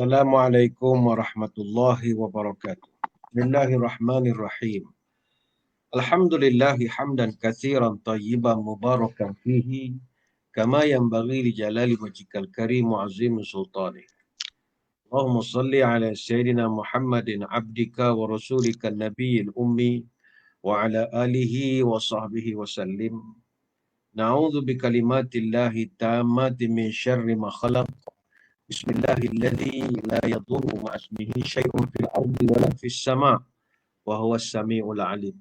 Assalamualaikum warahmatullahi wabarakatuh. Bismillahirrahmanirrahim. Alhamdulillahi hamdan katsiran tayyiban mubarakan fihi kama yanbaghi li jalali wajhikal karim wa azimi sultanih. Allahumma salli ala sayyidina Muhammadin abdika wa rasulika nabiyil ummi wa ala alihi wa sahbihi wa sallim. Na'udzu bi kalimatillahi tammati min syarri ma khalaq. Bismillahilladzi la yadurru ma'asmihi syai'un fil ardi wa la fis sama' wa huwas sami'ul 'alim.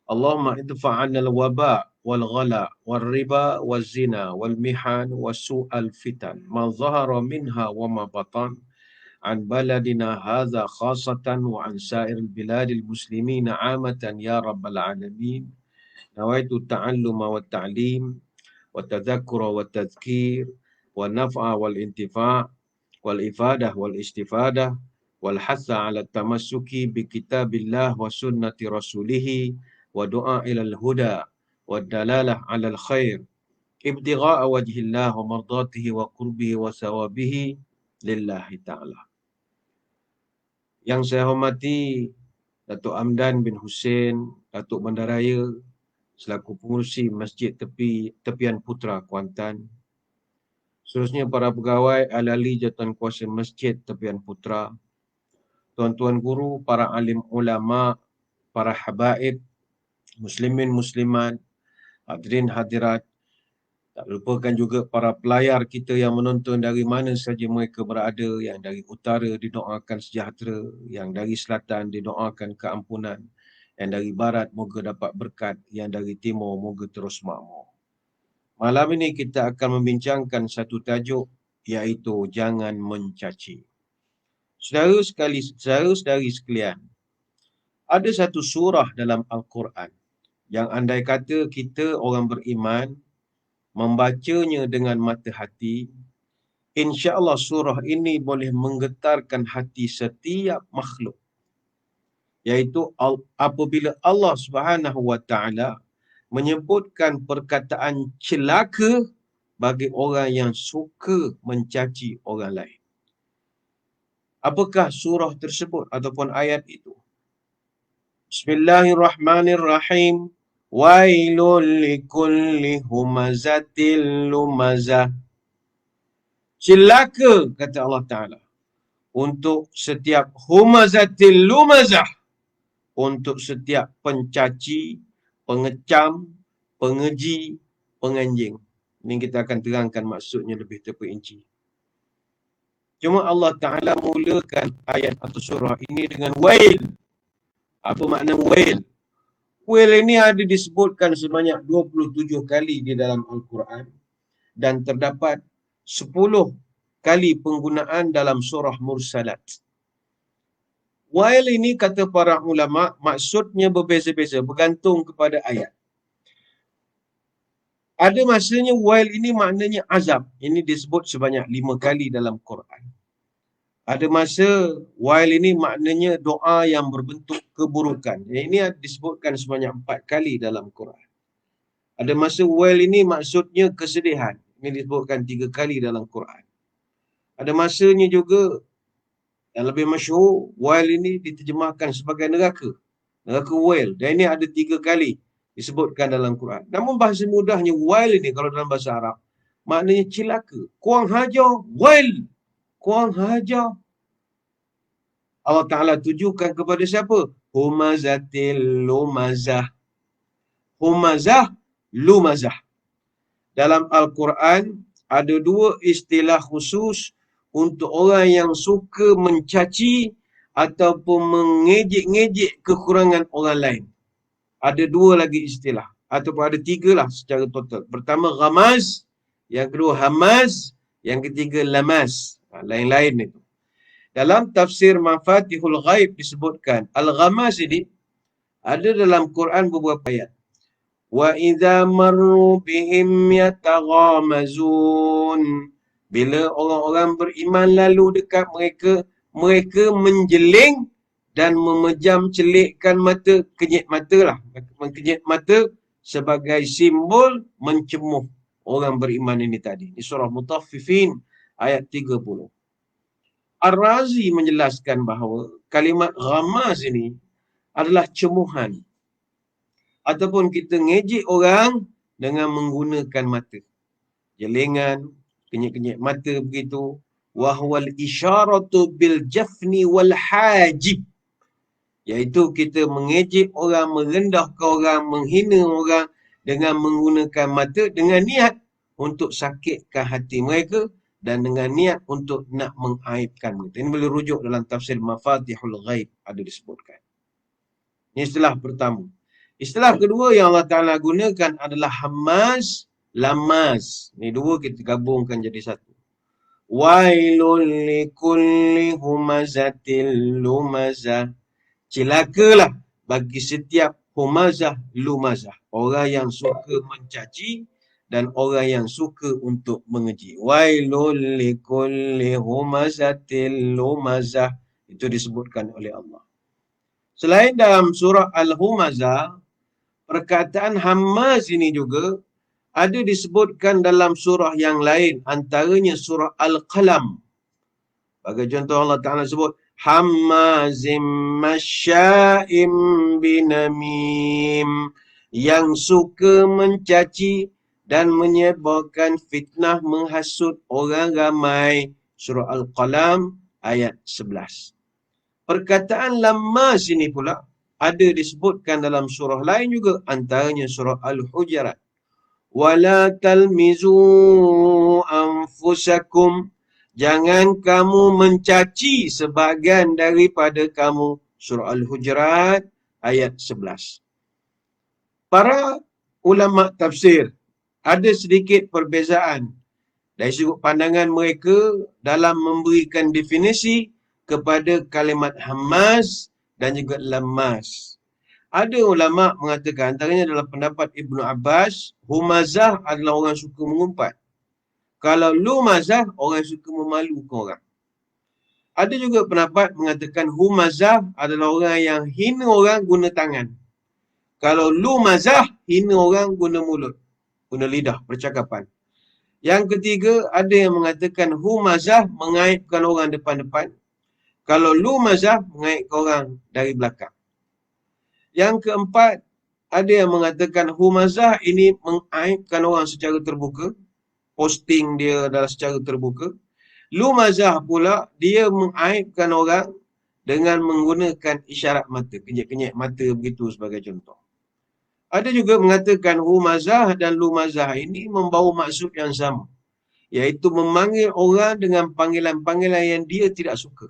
Allahumma idfa' 'anna al-waba' wal ghala wal riba waz zina wal mihan was su'al fitan ma dhahara minha wa ma batan an baladina hadza khassatan wa an sa'iril biladil muslimina 'amatan ya rabbal 'alamin. Nawaitu ta'alluma wa ta'lim wa tadhakkura wa tadhkir wa naf'a wal intifa' wal ifadah wal istifadah wal hatha ala tamassuki bi kitabillah wa sunnati rasulih wa du'a ilal huda wa dalalah ala al khair ibtigha'a wajhillah wa mardatihi wa qurbihi wa sawabihi lillahi ta'ala. Yang saya hormati Datuk Amdan bin Hussein, Datuk Bandaraya selaku pengurusi Masjid Tepian Putra Kuantan. Seterusnya para pegawai ahli jawatan kuasa Masjid Tepian Putra, tuan-tuan guru, para alim ulama, para habaib, muslimin muslimat, hadirin hadirat. Tak lupakan juga para pelayar kita yang menonton dari mana saja mereka berada, yang dari utara didoakan sejahtera, yang dari selatan didoakan keampunan, yang dari barat moga dapat berkat, yang dari timur moga terus makmur. Malam ini kita akan membincangkan satu tajuk, iaitu jangan mencaci. Saudara-saudari sekalian, ada satu surah dalam Al-Quran yang andai kata kita orang beriman membacanya dengan mata hati, insya-Allah surah ini boleh menggetarkan hati setiap makhluk. Iaitu apabila Allah Subhanahu wa taala menyebutkan perkataan celaka bagi orang yang suka mencaci orang lain. Apakah surah tersebut ataupun ayat itu? Bismillahirrahmanirrahim. Wailul likulli humazatil lumazah. Celaka, kata Allah Ta'ala, untuk setiap humazatil lumazah, untuk setiap pencaci, pengecam, pengeji, penganjing. Ini kita akan terangkan maksudnya lebih terperinci. Cuma Allah Ta'ala mulakan ayat atau surah ini dengan wail. Apa makna wail? Wail ini ada disebutkan sebanyak 27 kali di dalam Al-Quran dan terdapat 10 kali penggunaan dalam surah Mursalat. Wail ini kata para ulama maksudnya berbeza-beza bergantung kepada ayat. Ada masanya wail ini maknanya azab. Ini disebut sebanyak 5 kali dalam Quran. Ada masa wail ini maknanya doa yang berbentuk keburukan. Ini disebutkan sebanyak 4 kali dalam Quran. Ada masa wail ini maksudnya kesedihan. Ini disebutkan 3 kali dalam Quran. Ada masanya juga yang lebih masyhur, wail ini diterjemahkan sebagai neraka. Neraka wail. Dan ini ada 3 kali disebutkan dalam Quran. Namun bahasa mudahnya wail ini kalau dalam bahasa Arab maknanya celaka. Kurang hajar, wail. Kurang hajar. Allah Ta'ala tujukan kepada siapa? Humazatil lumazah. Humazah, lumazah. Dalam Al-Quran ada 2 istilah khusus untuk orang yang suka mencaci ataupun mengejek-ngejek kekurangan orang lain. Ada 2 lagi istilah. Ataupun ada 3 lah secara total. Pertama ghamaz, yang kedua hamaz, yang ketiga lamaz. Lain-lain itu. Dalam tafsir Mafatihul Ghaib disebutkan, Al-Ghamaz ini ada dalam Quran beberapa ayat. Wa idza marru bihim yataghamazun. Bila orang-orang beriman lalu dekat mereka, mereka menjeling dan memejam celikkan mata, kenyit mata lah. Mengkenyit mata sebagai simbol mencemuh orang beriman ini tadi. Di surah Mutaffifin ayat 30. Ar-Razi menjelaskan bahawa kalimat ghamaz ini adalah cemuhan ataupun kita ngejek orang dengan menggunakan mata. Jelingan, kenyek-kenyek mata begitu. Wahwal isyaratu bil jafni wal hajib. Iaitu kita mengejek orang, merendahkan orang, menghina orang dengan menggunakan mata dengan niat untuk sakitkan hati mereka dan dengan niat untuk nak mengaibkan mereka. Ini boleh rujuk dalam tafsir Mafatihul Ghaib ada disebutkan. Ini istilah pertama. Istilah kedua yang Allah Ta'ala gunakan adalah hamaz, lamaz. Ini dua kita gabungkan jadi satu. Wailul likulli humazatil lumazah. Celakalah bagi setiap humazah lumazah. Orang yang suka mencaci dan orang yang suka untuk mengeji. Wailul likulli humazatil lumazah. Itu disebutkan oleh Allah. Selain dalam surah Al-Humazah, perkataan hamaz ini juga ada disebutkan dalam surah yang lain. Antaranya surah Al-Qalam. Bagi contoh Allah Ta'ala sebut, Hammazim masya'im binamim. Yang suka mencaci dan menyebabkan fitnah menghasut orang ramai. Surah Al-Qalam ayat 11. Perkataan lammas ini pula ada disebutkan dalam surah lain juga. Antaranya surah Al-Hujurat. Wala talmizu anfusakum. Jangan kamu mencaci sebahagian daripada kamu. Surah Al-Hujurat ayat 11. Para ulama tafsir ada sedikit perbezaan dari sudut pandangan mereka dalam memberikan definisi kepada kalimat hamaz dan juga lammas. Ada ulama mengatakan, antaranya dalam pendapat Ibnu Abbas, humazah adalah orang suka mengumpat. Kalau lumazah, orang suka memalukan orang. Ada juga pendapat mengatakan humazah adalah orang yang hina orang guna tangan. Kalau lumazah, hina orang guna mulut, guna lidah, percakapan. Yang ketiga, ada yang mengatakan humazah mengaibkan orang depan-depan. Kalau lumazah mengaibkan orang dari belakang. Yang keempat, ada yang mengatakan humazah ini mengaibkan orang secara terbuka. Posting dia adalah secara terbuka. Lumazah pula, dia mengaibkan orang dengan menggunakan isyarat mata. Kenyek-kenyek mata begitu sebagai contoh. Ada juga mengatakan humazah dan lumazah ini membawa maksud yang sama. Iaitu memanggil orang dengan panggilan-panggilan yang dia tidak suka.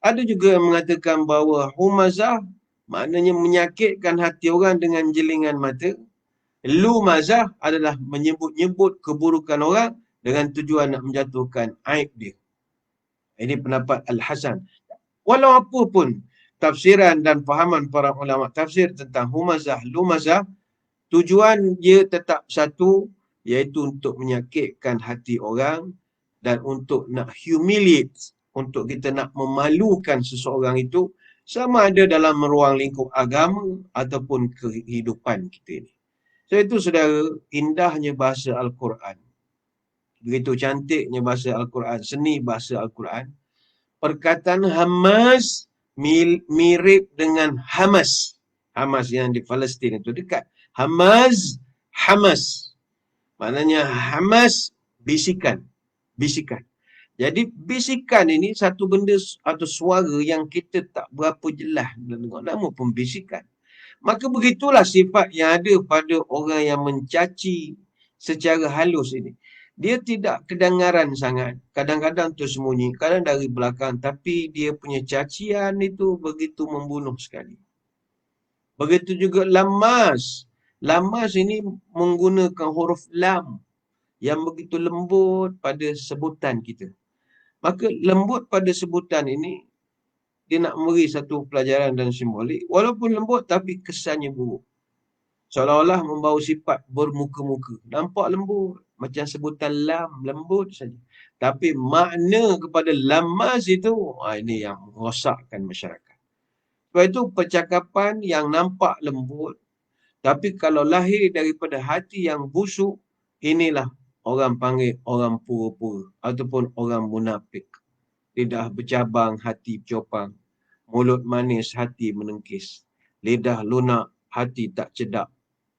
Ada juga yang mengatakan bahawa humazah maknanya menyakitkan hati orang dengan jelingan mata. Lumazah adalah menyebut-nyebut keburukan orang dengan tujuan nak menjatuhkan aib dia. Ini pendapat Al-Hasan. Walau apa pun tafsiran dan fahaman para ulama tafsir tentang humazah, lumazah, tujuan dia tetap satu, iaitu untuk menyakitkan hati orang dan untuk nak humiliate, untuk kita nak memalukan seseorang itu, sama ada dalam ruang lingkup agama ataupun kehidupan kita ini. So itu saudara, indahnya bahasa Al-Quran. Begitu cantiknya bahasa Al-Quran, seni bahasa Al-Quran. Perkataan Hamas mirip dengan Hamas. Hamas yang di Palestin itu dekat. Hamas. Maknanya Hamas, bisikan. Bisikan. Jadi bisikan ini satu benda atau suara yang kita tak berapa jelas. Nama pun bisikan. Maka begitulah sifat yang ada pada orang yang mencaci secara halus ini. Dia tidak kedengaran sangat. Kadang-kadang tersembunyi, kadang dari belakang. Tapi dia punya cacian itu begitu membunuh sekali. Begitu juga lammas. Lammas ini menggunakan huruf lam yang begitu lembut pada sebutan kita. Maka lembut pada sebutan ini, dia nak memberi satu pelajaran dan simbolik. Walaupun lembut tapi kesannya buruk. Seolah-olah membawa sifat bermuka-muka. Nampak lembut. Macam sebutan lam, lembut saja. Tapi makna kepada lamaz itu, ini yang merosakkan masyarakat. Sebab itu percakapan yang nampak lembut, tapi kalau lahir daripada hati yang busuk, inilah orang panggil orang pura-pura ataupun orang munafik. Lidah bercabang, hati bercopang. Mulut manis, hati menengkis. Lidah lunak, hati tak cedak.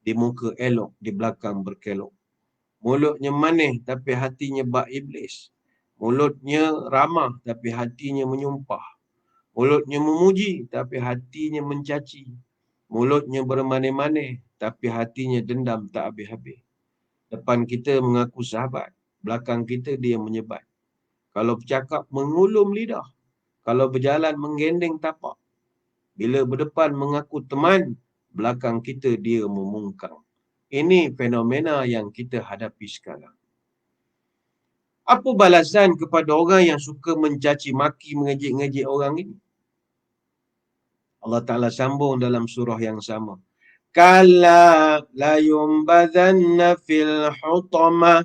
Di muka elok, di belakang berkelok. Mulutnya manis, tapi hatinya bak iblis. Mulutnya ramah, tapi hatinya menyumpah. Mulutnya memuji, tapi hatinya mencaci. Mulutnya bermanis-manis, tapi hatinya dendam tak habis-habis. Depan kita mengaku sahabat, belakang kita dia menyebat. Kalau bercakap mengulum lidah, kalau berjalan menggendeng tapak. Bila berdepan mengaku teman, belakang kita dia memungkang. Ini fenomena yang kita hadapi sekarang. Apa balasan kepada orang yang suka mencaci maki, mengejek-ngejek orang ini? Allah Ta'ala sambung dalam surah yang sama. Kalla la yumbadhanna fil hutamah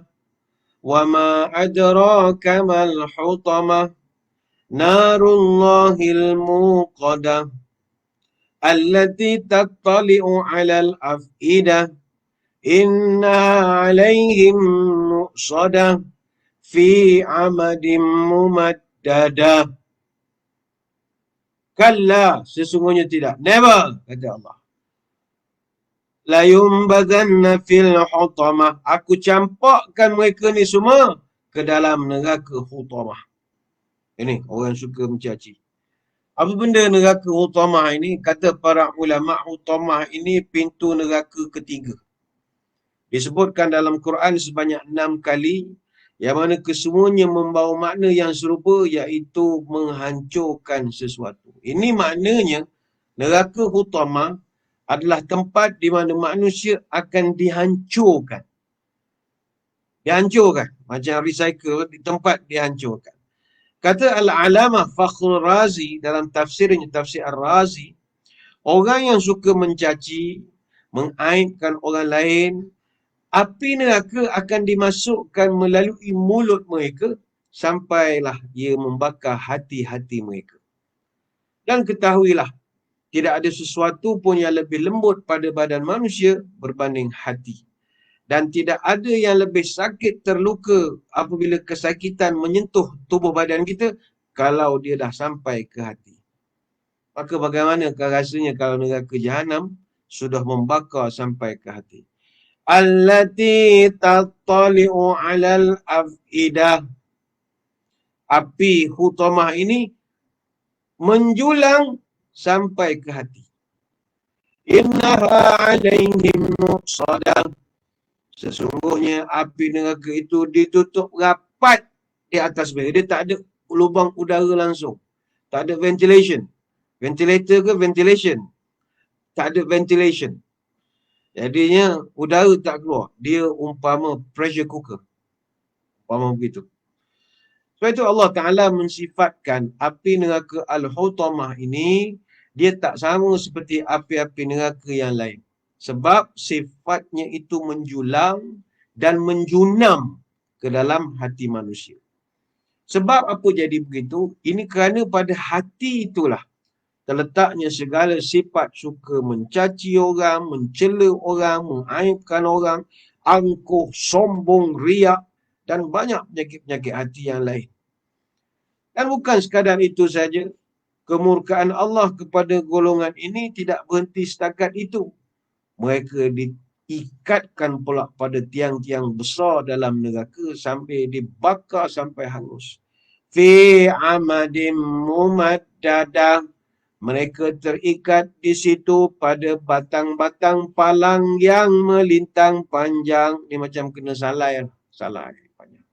wa ma adraka mal hutamah narullahil muqadah allati tattali'u 'alal af'idah inna 'alaihim muqsadah fi 'amadim mumaddadah. Kalla, sesungguhnya tidak. Never, kata Allah. La yumbadhanna fil hutamah. Aku campakkan mereka ni semua ke dalam neraka hutamah. Ini orang suka mencaci. Apa benda neraka hutamah ini? Kata para ulama, hutamah ini pintu neraka ketiga. Disebutkan dalam Quran sebanyak 6 kali, yang mana kesemuanya membawa makna yang serupa, iaitu menghancurkan sesuatu. Ini maknanya neraka hutamah adalah tempat di mana manusia akan dihancurkan. Dihancurkan. Macam recycle, di tempat dihancurkan. Kata Al-Alamah Fakhrul Razi dalam tafsirnya, tafsir Ar-Razi, orang yang suka mencaci, mengaibkan orang lain, api neraka akan dimasukkan melalui mulut mereka sampailah ia membakar hati-hati mereka. Dan ketahuilah, tidak ada sesuatu pun yang lebih lembut pada badan manusia berbanding hati. Dan tidak ada yang lebih sakit terluka apabila kesakitan menyentuh tubuh badan kita kalau dia dah sampai ke hati. Maka bagaimanakah rasanya kalau neraka Jahanam sudah membakar sampai ke hati? Allati tattali'u 'alal af'idah. Api hutamah ini menjulang sampai ke hati. Innaha 'alaihim muqsadah. Sesungguhnya api neraka itu ditutup rapat di atas mereka. Dia tak ada lubang udara langsung. Tak ada ventilation. Ventilator ke ventilation? Tak ada ventilation. Jadinya udara tak keluar. Dia umpama pressure cooker. Umpama begitu. Sebab itu Allah Ta'ala mensifatkan api neraka Al-Hutamah ini, dia tak sama seperti api-api neraka yang lain. Sebab sifatnya itu menjulang dan menjunam ke dalam hati manusia. Sebab apa jadi begitu? Ini kerana pada hati itulah terletaknya segala sifat suka mencaci orang, mencela orang, mengaibkan orang, angkuh, sombong, riak dan banyak penyakit-penyakit hati yang lain. Dan bukan sekadar itu saja, kemurkaan Allah kepada golongan ini tidak berhenti setakat itu. Mereka diikatkan pula pada tiang-tiang besar dalam neraka sampai dibakar sampai hangus. Fi amadim mumaddadah. Mereka terikat di situ pada batang-batang palang yang melintang panjang. Ini macam kena salai. Salai panjang.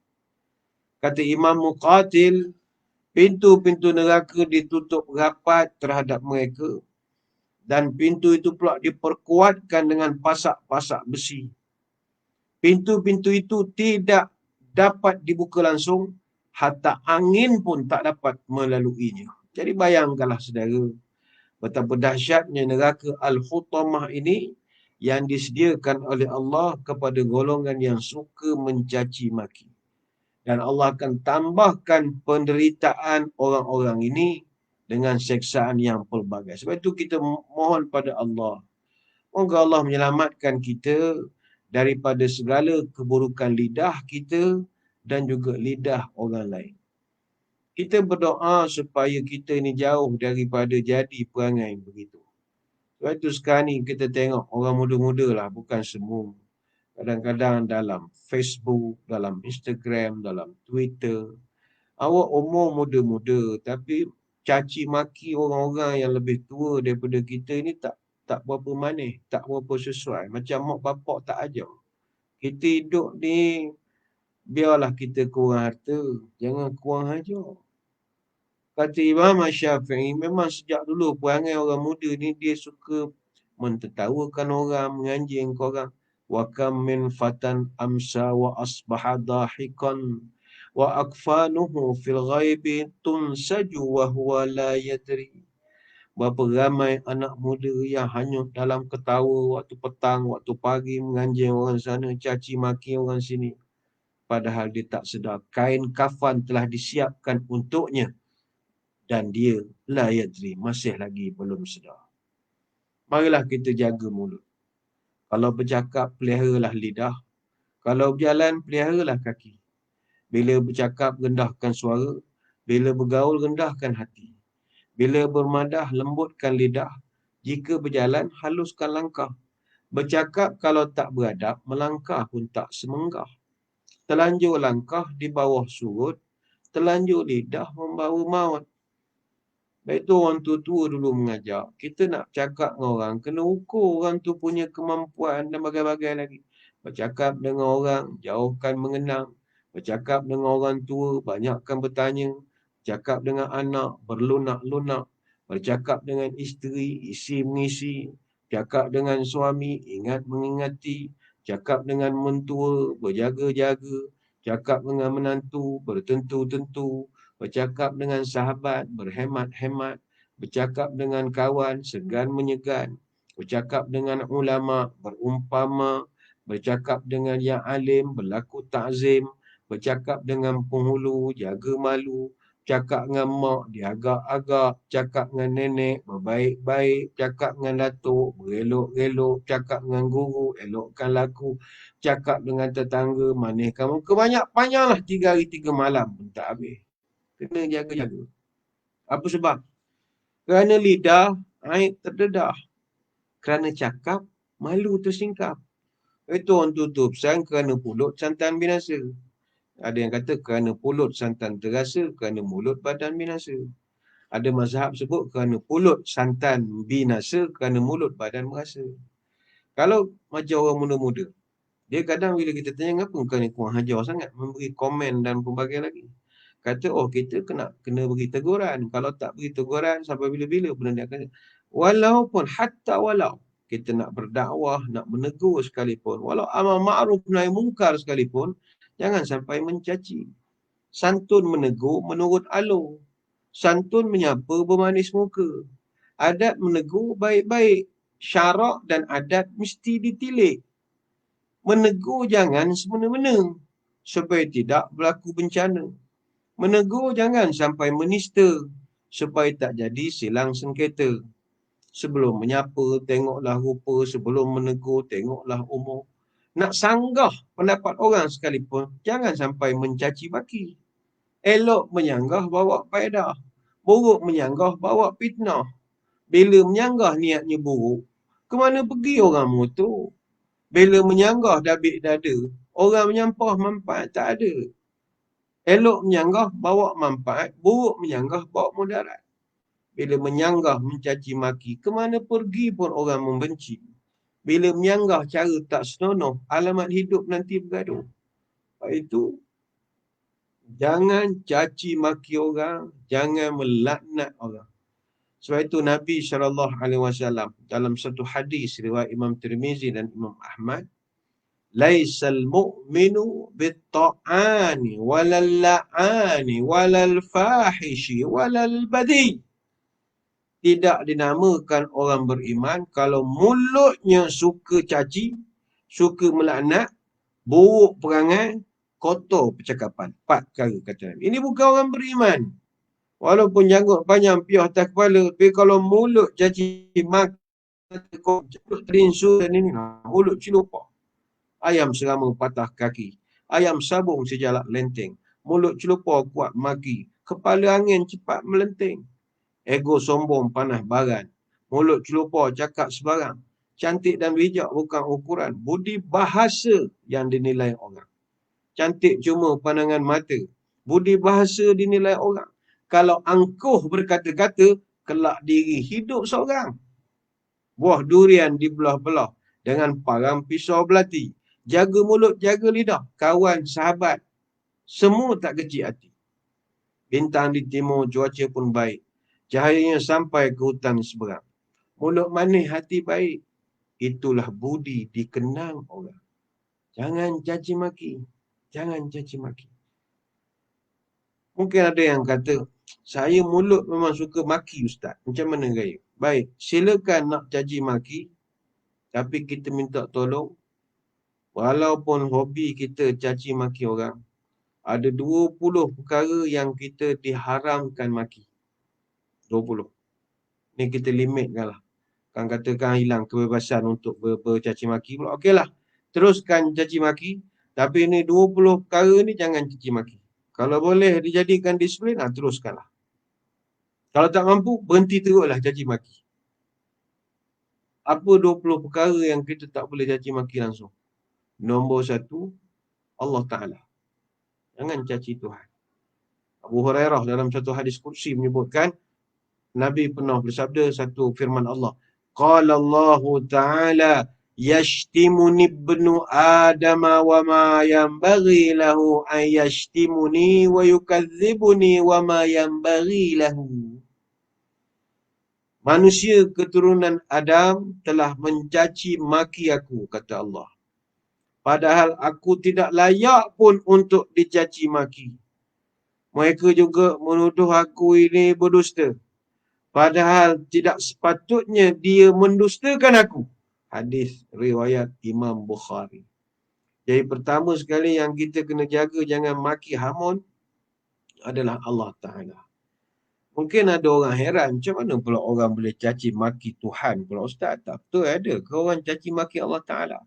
Kata Imam Muqatil, pintu-pintu neraka ditutup rapat terhadap mereka. Dan pintu itu pula diperkuatkan dengan pasak-pasak besi. Pintu-pintu itu tidak dapat dibuka langsung, hatta angin pun tak dapat melaluinya. Jadi bayangkanlah saudara, betapa dahsyatnya neraka Al-Hutamah ini yang disediakan oleh Allah kepada golongan yang suka mencaci maki. Dan Allah akan tambahkan penderitaan orang-orang ini dengan seksaan yang pelbagai. Sebab itu kita mohon pada Allah, moga Allah menyelamatkan kita daripada segala keburukan lidah kita dan juga lidah orang lain. Kita berdoa supaya kita ni jauh daripada jadi perangai begitu. Sebab itu sekarang ni kita tengok orang muda-muda lah, bukan semua. Kadang-kadang dalam Facebook, dalam Instagram, dalam Twitter. Awak umur muda-muda tapi caci maki orang-orang yang lebih tua daripada kita ni tak berapa manis, tak berapa sesuai. Macam mak bapak tak ajar. Kita hidup ni biarlah kita kurang harta, jangan kurang ajar. Kata Imam Syafi'i, memang sejak dulu perangai orang muda ni dia suka mentertawakan orang, menganjing orang. Wa kam min fatan amsa wa asbaha dahikan wa akfanuhu fil ghaibi tunsaju wa huwa la yadri. Berapa ramai anak muda yang hanyut dalam ketawa waktu petang, waktu pagi menganjing orang sana, caci maki orang sini. Padahal dia tak sedar kain kafan telah disiapkan untuknya. Dan dia la yadri, masih lagi belum sedar. Marilah kita jaga mulut. Kalau bercakap, peliharalah lidah. Kalau berjalan, peliharalah kaki. Bila bercakap, rendahkan suara. Bila bergaul, rendahkan hati. Bila bermadah, lembutkan lidah. Jika berjalan, haluskan langkah. Bercakap kalau tak beradab, melangkah pun tak semenggah. Telanjur langkah di bawah surut. Telanjur lidah membawa maut. Baik tu orang tua-tua dulu mengajar. Kita nak cakap dengan orang, kena ukur orang tu punya kemampuan dan bagai-bagai lagi. Bercakap dengan orang, jauhkan mengenang. Bercakap dengan orang tua, banyakkan bertanya. Bercakap dengan anak, berlunak-lunak. Bercakap dengan isteri, isi mengisi. Bercakap dengan suami, ingat mengingati. Bercakap dengan mentua, berjaga-jaga. Bercakap dengan menantu, bertentu-tentu. Bercakap dengan sahabat, berhemat-hemat. Bercakap dengan kawan, segan menyegan. Bercakap dengan ulama, berumpama. Bercakap dengan yang alim, berlaku takzim. Bercakap dengan penghulu, jaga malu. Bercakap dengan mak, diagak-agak. Bercakap dengan nenek, berbaik-baik. Bercakap dengan datuk, berelok-elok. Bercakap dengan guru, elokkan laku. Bercakap dengan tetangga, maniskan muka. Banyak-banyaklah 3 hari 3 malam pun tak habis. Kena jaga-jaga. Apa sebab? Kerana lidah, air terdedah. Kerana cakap, malu tersingkap. Itu orang tutup pesan, kerana pulut santan binasa. Ada yang kata kerana pulut santan terasa, kerana mulut badan binasa. Ada mazhab sebut kerana pulut santan binasa, kerana mulut badan merasa. Kalau macam orang muda-muda, dia kadang bila kita tanya, kenapa kau ni kurang ajar sangat, memberi komen dan pelbagai lagi. Kata, kita kena beri teguran. Kalau tak beri teguran, sampai bila-bila pun dia akan. Walaupun, walau kita nak berdakwah, nak menegur sekalipun. Walau amal ma'ruf nahi mungkar sekalipun, jangan sampai mencaci. Santun menegur menurut alur. Santun menyapa bermanis muka. Adat menegur baik-baik. Syarak dan adat mesti ditilik. Menegur jangan semena-mena, supaya tidak berlaku bencana. Menegur jangan sampai menista, supaya tak jadi silang sengketa. Sebelum menyapa, tengoklah rupa. Sebelum menegur, tengoklah umur. Nak sanggah pendapat orang sekalipun, jangan sampai mencaci maki. Elok menyanggah bawa faedah. Buruk menyanggah bawa fitnah. Bila menyanggah niatnya buruk, ke mana pergi orang mengutuk? Bila menyanggah dabik dada, orang menyampah manfaat tak ada. Elok menyanggah bawa manfaat, buruk menyanggah bawa mudarat. Bila menyanggah mencaci maki, ke mana pergi pun orang membenci. Bila menyanggah cara tak senonoh, alamat hidup nanti bergaduh. Sebab itu, jangan caci maki orang, jangan melaknat orang. Sebab itu Nabi SAW dalam satu hadis riwayat Imam Tirmizi dan Imam Ahmad, laisal mu'minu bitta'ani walal la'ani walal fahishi walal badi. Tidak dinamakan orang beriman kalau mulutnya suka caci, suka melaknat, buruk perangai, kotor percakapan. 4 perkara kata Nabi. Ini bukan orang beriman. Walaupun janggut panjang piah atas kepala, tapi kalau mulut caci maki, mulut terinsu dan ini, mulut cilupa. Ayam serama patah kaki. Ayam sabung sejalak lenteng. Mulut celupa kuat maki. kepala angin cepat melenting. Ego sombong panas baran. Mulut celupur cakap sebarang. Cantik dan bijak bukan ukuran. Budi bahasa yang dinilai orang. Cantik cuma pandangan mata. Budi bahasa dinilai orang. Kalau angkuh berkata-kata, kelak diri hidup seorang. Buah durian dibelah-belah dengan parang pisau belati. Jaga mulut, jaga lidah. Kawan, sahabat, semua tak kecil hati. Bintang di timur, cuaca pun baik. Cahayanya sampai ke hutan seberang. Mulut manis, hati baik. Itulah budi dikenang orang. Jangan caci maki. Jangan caci maki. Mungkin ada yang kata, saya mulut memang suka maki Ustaz. Macam mana gaya? Baik, silakan nak caci maki. Tapi kita minta tolong. Walaupun hobi kita caci maki orang. Ada 20 perkara yang kita diharamkan maki. 20. Ni kita limitkan lah. Kan katakan hilang kebebasan untuk bercaci maki pula. Okeylah. Teruskan caci maki. Tapi ni 20 perkara ni jangan caci maki. Kalau boleh dijadikan disiplin, teruskanlah. Kalau tak mampu, berhenti teruklah caci maki. Apa 20 perkara yang kita tak boleh caci maki langsung? Nombor 1, Allah Ta'ala. Jangan caci Tuhan. Abu Hurairah dalam satu hadis kursi menyebutkan, Nabi pernah bersabda satu firman Allah. Qala Allahu Ta'ala, yashtimuni ibnu Adam wa ma yanbaghi lahu an yashtimuni wa yukadzibuni wa ma yanbaghi lahu. Manusia keturunan Adam telah mencaci maki aku, kata Allah. Padahal aku tidak layak pun untuk dicaci maki. Mereka juga menuduh aku ini berdusta. Padahal tidak sepatutnya dia mendustakan aku. Hadis riwayat Imam Bukhari. Jadi pertama sekali yang kita kena jaga jangan maki hamun adalah Allah Ta'ala. Mungkin ada orang heran, macam mana pula orang boleh caci maki Tuhan pula Ustaz? Tak betul ada ke orang caci maki Allah Ta'ala?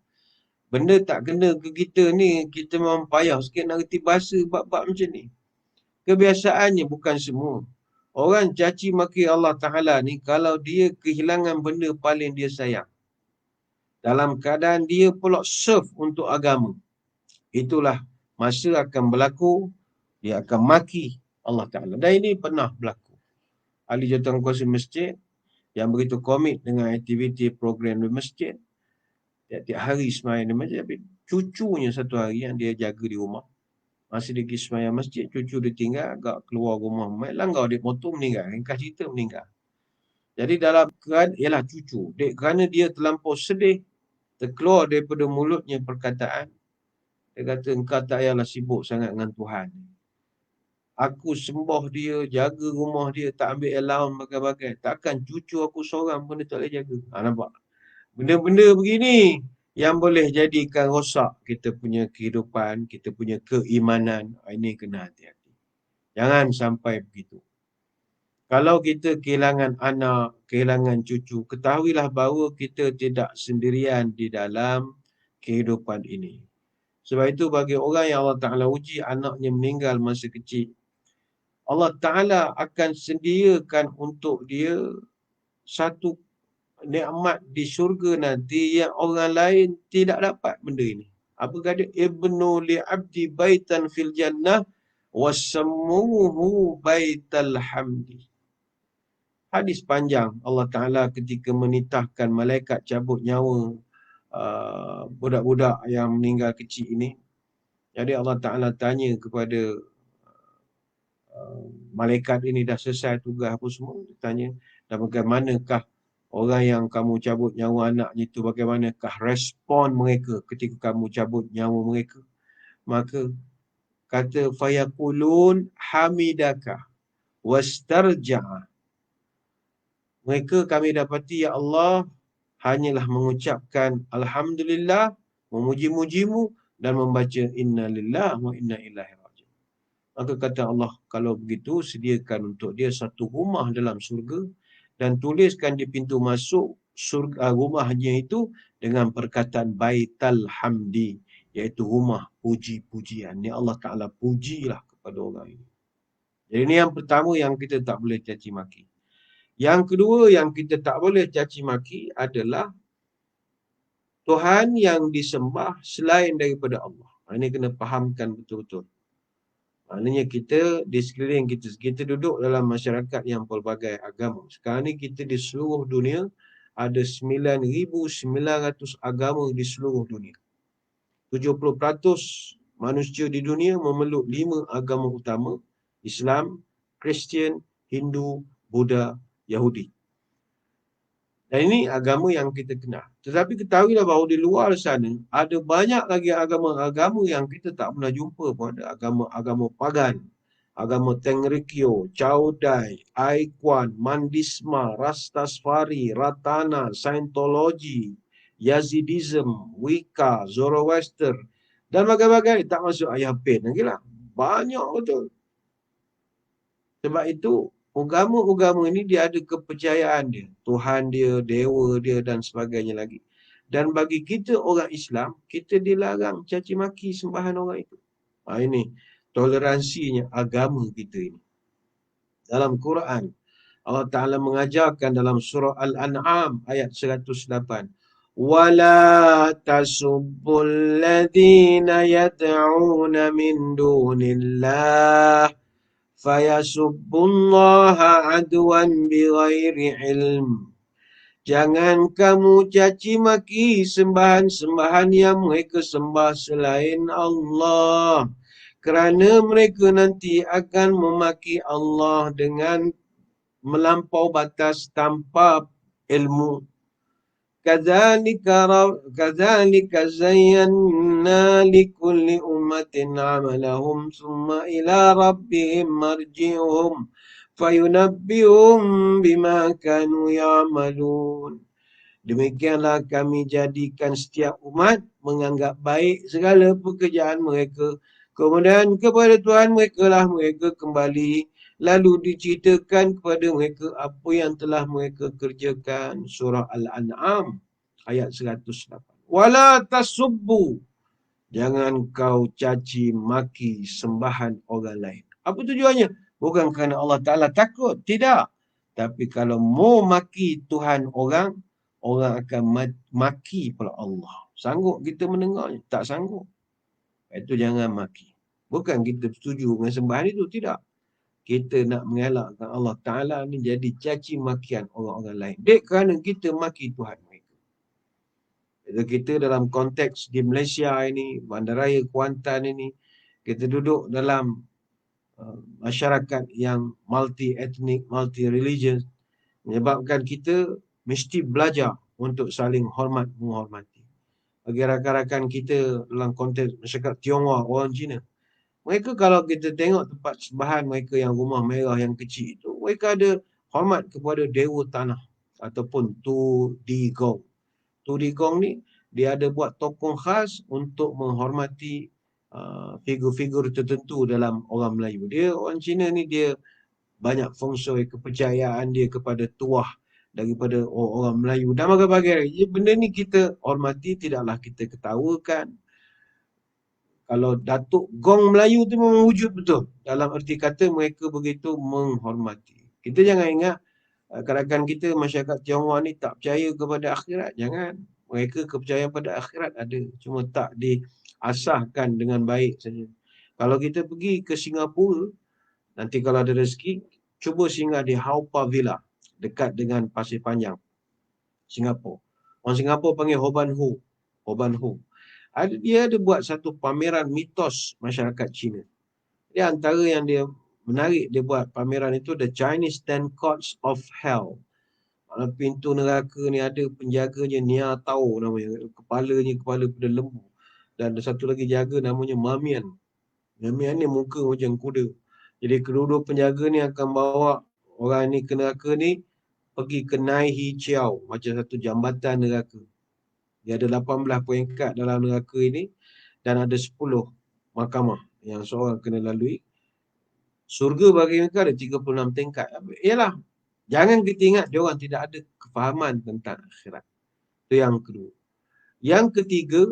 Benda tak kena ke kita ni, kita memang payah sikit nak reti bahasa bab-bab macam ni. Kebiasaannya bukan semua. Orang caci maki Allah Ta'ala ni kalau dia kehilangan benda paling dia sayang. Dalam keadaan dia pula serve untuk agama. Itulah masa akan berlaku, dia akan maki Allah Ta'ala. Dan ini pernah berlaku. Ahli jawatankuasa masjid yang begitu komit dengan aktiviti program di masjid. Tiap-tiap hari semayang di masjid. Tapi cucunya satu hari yang dia jaga di rumah. Masa dia pergi semayang masjid, cucu dia tinggal agak keluar rumah. Langgar dia motor meninggal. Ringkas cerita meninggal. Jadi dalam keadaan, ialah cucu. Kerana dia terlampau sedih, terkeluar daripada mulutnya perkataan. Dia kata, engkau tak payahlah sibuk sangat dengan Tuhan. Aku sembah dia, jaga rumah dia, tak ambil allowance bagai-bagai. Takkan cucu aku seorang pun dia tak boleh jaga. Nampak? Benda-benda begini yang boleh jadikan rosak kita punya kehidupan, kita punya keimanan. Ini kena hati-hati. Jangan sampai begitu. Kalau kita kehilangan anak, kehilangan cucu, ketahuilah bahawa kita tidak sendirian di dalam kehidupan ini. Sebab itu bagi orang yang Allah Ta'ala uji anaknya meninggal masa kecil, Allah Ta'ala akan sediakan untuk dia satu nikmat di syurga nanti yang orang lain tidak dapat benda ini. Apa kata? Ibnu li'abdi baitan fil jannah wasammuhu baital hamdi. Hadis panjang Allah Ta'ala ketika menitahkan malaikat cabut nyawa budak-budak yang meninggal kecil ini. Jadi Allah Ta'ala tanya kepada malaikat ini dah selesai tugas apa semua. Dia tanya, dan bagaimanakah orang yang kamu cabut nyawa anaknya itu, bagaimanakah respon mereka ketika kamu cabut nyawa mereka? Maka kata, fayaqulun hamidaka wastarja'a. Mereka kami dapati, ya Allah, hanyalah mengucapkan Alhamdulillah, memuji-mujimu dan membaca Inna Lillah wa Inna Ilaihi Raji'un. Maka kata Allah, kalau begitu sediakan untuk dia satu rumah dalam surga dan tuliskan di pintu masuk surga rumahnya itu dengan perkataan Baital Hamdi, iaitu rumah puji-pujian. Ni Allah Ta'ala pujilah kepada orang ini. Jadi ini yang pertama yang kita tak boleh caci maki. Yang kedua yang kita tak boleh caci maki adalah Tuhan yang disembah selain daripada Allah. Ini kena fahamkan betul-betul. Maknanya kita di sekeliling kita, kita duduk dalam masyarakat yang pelbagai agama. Sekarang ni kita di seluruh dunia ada 9,900 agama di seluruh dunia. 70% manusia di dunia memeluk 5 agama utama. Islam, Kristian, Hindu, Buddha, Yahudi. Dan ini agama yang kita kenal. Tetapi ketahuilah bahawa di luar sana ada banyak lagi agama-agama yang kita tak pernah jumpa pun. Ada agama-agama pagan, agama Tengrikyo, Chaudai, Aikwan, Mandisma, Rastasfari, Ratana, Scientology, Yazidism, Wicca, Zoroaster dan bagai-bagai. Tak masuk ayah pen lagi lah. Banyak betul. Sebab itu agama-agama ini dia ada kepercayaan dia. Tuhan dia, dewa dia dan sebagainya lagi. Dan bagi kita orang Islam, kita dilarang caci maki sembahan orang itu. Ini toleransinya agama kita ini. Dalam Quran, Allah Ta'ala mengajarkan dalam surah Al-An'am ayat 108. وَلَا تَسُبُّوا الَّذِينَ يَدْعُونَ مِن دُونِ اللَّهِ fayasubbullaha adwan bighairi ilm. Jangan kamu caci maki sembahan-sembahan yang mereka sembah selain Allah. Kerana mereka nanti akan memaki Allah dengan melampau batas tanpa ilmu. كذلك زينا لكل أمة عملهم ثم إلى ربهم مرجعهم فينبئهم بما كانوا يعملون. Demikianlah kami jadikan setiap umat menganggap baik segala pekerjaan mereka. Kemudian kepada Tuhan mereka lah mereka kembali. Lalu diceritakan kepada mereka apa yang telah mereka kerjakan. Surah Al-An'am ayat 108. Wala tasubbu. Jangan kau caci maki sembahan orang lain. Apa tujuannya? Bukan kerana Allah Ta'ala takut. Tidak. Tapi kalau mau maki Tuhan orang, orang akan maki pula Allah. Sanggup kita mendengarnya? Tak sanggup. Itu jangan maki. Bukan kita setuju dengan sembahan itu. Tidak. Kita nak mengelakkan Allah Ta'ala ni jadi caci makian orang-orang lain. Dek kerana kita maki Tuhan mereka. Kita dalam konteks di Malaysia ini, Bandaraya Kuantan ini, kita duduk dalam masyarakat yang multi-ethnic, multi-religious, menyebabkan kita mesti belajar untuk saling hormat menghormati. Bagi rakan-rakan kita dalam konteks masyarakat Tionghoa, orang Cina, mereka kalau kita tengok tempat sembahan mereka yang rumah merah yang kecil itu, mereka ada hormat kepada dewa tanah ataupun Tu Di Gong. Tu Di Gong ni dia ada buat tokong khas untuk menghormati figur-figur tertentu dalam orang Melayu. Dia orang Cina ni dia banyak feng shui, kepercayaan dia kepada tuah daripada orang Melayu dan bagai-bagai. Benda ni kita hormati, tidaklah kita ketawakan. Kalau Datuk Gong Melayu tu memang wujud betul. Dalam erti kata mereka begitu menghormati. Kita jangan ingat rakan-rakan kita masyarakat Tionghoa ni tak percaya kepada akhirat. Jangan. Mereka kepercayaan pada akhirat ada. Cuma tak diasahkan dengan baik saja. Kalau kita pergi ke Singapura, nanti kalau ada rezeki, cuba singgah di Haw Par Villa, dekat dengan Pasir Panjang, Singapura. Orang Singapura panggil Ho Ban Ho. Dia ada buat satu pameran mitos masyarakat Cina. Dia antara yang dia menarik, dia buat pameran itu The Chinese 10 Courts of Hell. Pintu neraka ni ada penjaganya Nia Tao namanya. Kepalanya kepala pada lembu. Dan ada satu lagi jaga namanya Mamian. Mamian ni muka macam kuda. Jadi kedua-dua penjaga ni akan bawa orang ni ke neraka ni pergi ke Nai Hi Chiao. Macam satu jambatan neraka. Dia ada 18 peringkat dalam neraka ini dan ada 10 mahkamah yang seorang kena lalui. Surga bagi mereka ada 36 tingkat. Ialah, jangan kita ingat dia orang tidak ada kefahaman tentang akhirat. Itu yang kedua. Yang ketiga,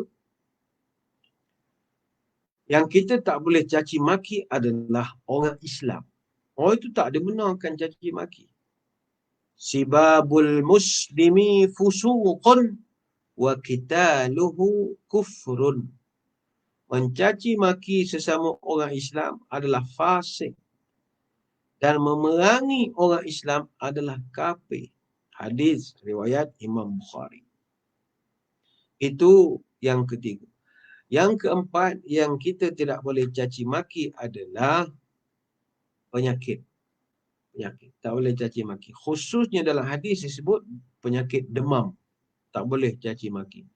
yang kita tak boleh caci maki adalah orang Islam. Orang itu tak dibenarkan caci maki. Sibabul muslimi fusuqun wa qitaluhu kufrun. Mencaci maki sesama orang Islam adalah fasik dan memerangi orang Islam adalah kafir. Hadis riwayat Imam Bukhari. Itu yang ketiga. Yang keempat yang kita tidak boleh caci maki adalah penyakit. Penyakit. Tak boleh caci maki. Khususnya dalam hadis disebut penyakit demam. Tak boleh caci maki.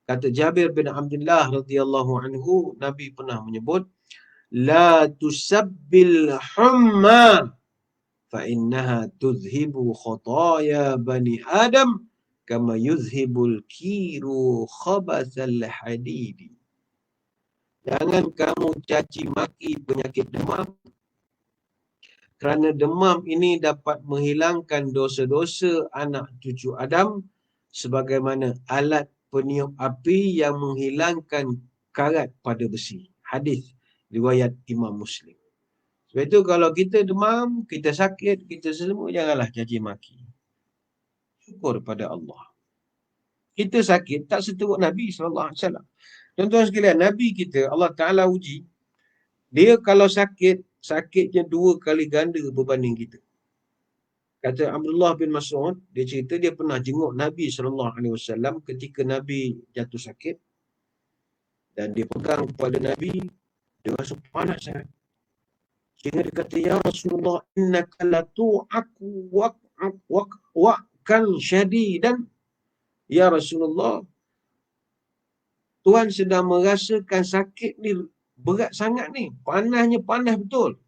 Kata Jabir bin Abdullah radhiyallahu anhu, Nabi pernah menyebut, la tusabbil humma fa innaha tuzhibu khataya bani Adam kama yuzhibul kiru khabasal hadidi. Jangan kamu caci maki penyakit demam, kerana demam ini dapat menghilangkan dosa-dosa anak cucu Adam sebagaimana alat peniup api yang menghilangkan karat pada besi. Hadis riwayat Imam Muslim. Sebab itu kalau kita demam, kita sakit, kita semua, janganlah caci maki. Syukur pada Allah. Kita sakit, tak seteruk Nabi SAW. Tuan-tuan sekalian, Nabi kita, Allah Ta'ala uji, dia kalau sakit, sakitnya 2 kali ganda berbanding kita. Kata Abdullah bin Mas'ud, dia cerita dia pernah jenguk Nabi SAW ketika Nabi jatuh sakit. Dan dia pegang kepada Nabi, dia rasa panas sangat. Sehingga dia kata, ya Rasulullah, innaka latu'aku wa'kan syadidan. Ya Rasulullah, Tuhan sedang merasakan sakit ni berat sangat ni. Panasnya panas betul.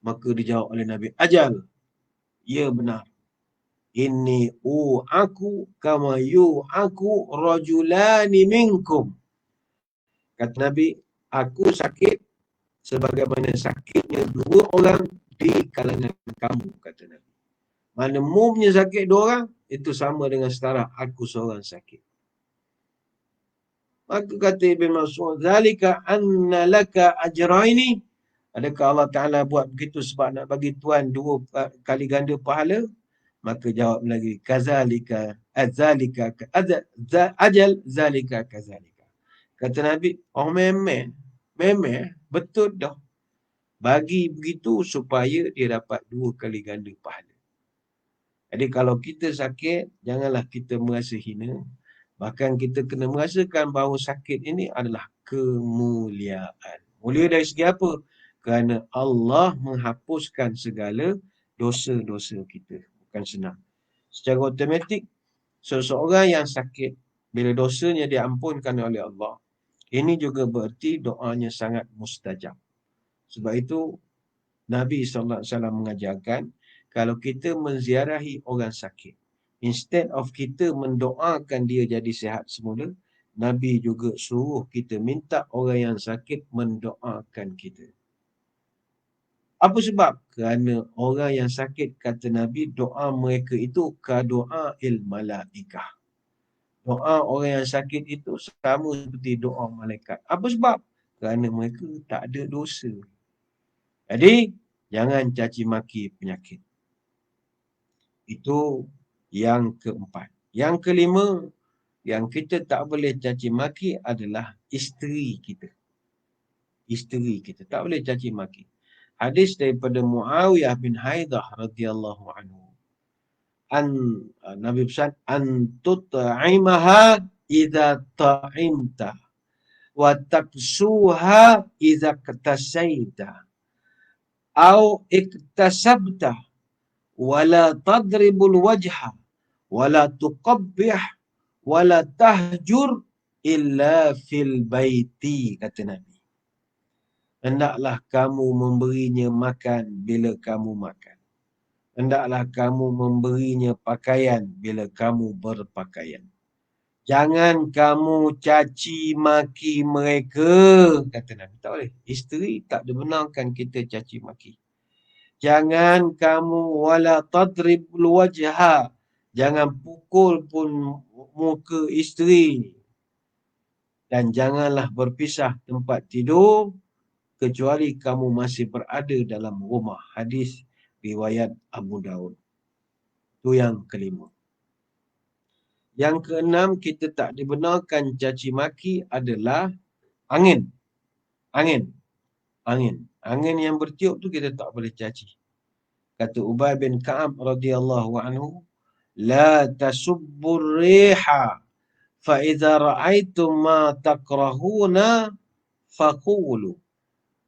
Maka dijawab oleh Nabi, ajal. Ya benar. Inni aku kama aku rajulani minkum. Kata Nabi, aku sakit sebagaimana sakitnya 2 orang di kalangan kamu, kata Nabi. Mana mu punya sakit 2 orang, itu sama dengan setara aku seorang sakit. Maka kata Ibn Mas'ud, zalika anna laka ajraini. Adakah Allah Ta'ala buat begitu sebab nak bagi Tuhan 2 kali ganda pahala? Maka jawab lagi, kazalika adzalika ajal zalika kazalika. Kata Nabi, oh memeh betul dah. Bagi begitu supaya dia dapat 2 kali ganda pahala. Jadi kalau kita sakit, janganlah kita merasa hina. Bahkan kita kena merasakan bahawa sakit ini adalah kemuliaan. Mulia dari segi apa? Kerana Allah menghapuskan segala dosa-dosa kita. Bukan senang. Secara automatik, seseorang yang sakit, bila dosanya diampunkan oleh Allah, ini juga berarti doanya sangat mustajab. Sebab itu, Nabi SAW mengajarkan, kalau kita menziarahi orang sakit, instead of kita mendoakan dia jadi sihat semula, Nabi juga suruh kita minta orang yang sakit mendoakan kita. Apa sebab? Kerana orang yang sakit, kata Nabi, doa mereka itu ka doa il malaikah. Doa orang yang sakit itu sama seperti doa malaikat. Apa sebab? Kerana mereka tak ada dosa. Jadi, jangan caci maki penyakit. Itu yang keempat. Yang kelima, yang kita tak boleh caci maki adalah isteri kita. Isteri kita. Tak boleh caci maki. Hadis daripada Muawiyah bin Haidah radhiyallahu anhu. Nabi pesan, an tut'imaha idza ta'imta wa taksuha idza katasaita au iktasabta wala tadribul wajha wala tuqabbih wala tahjur illa fil baiti, kata Nabi. Hendaklah kamu memberinya makan bila kamu makan. Hendaklah kamu memberinya pakaian bila kamu berpakaian. Jangan kamu caci maki mereka, kata Nabi. Tak boleh. Isteri tak dibenarkan kita caci maki. Jangan kamu wala tadribul wajha. Jangan pukul pun muka isteri. Dan janganlah berpisah tempat tidur kecuali kamu masih berada dalam rumah. Hadis riwayat Abu Daud. Itu yang kelima. Yang keenam, kita tak dibenarkan caci maki adalah angin. Angin. Angin. Angin yang bertiup tu kita tak boleh caci. Kata Ubay bin Ka'ab radhiyallahu anhu, la tasubbur riha fa idza ra'aitum ma takrahuna faqulu.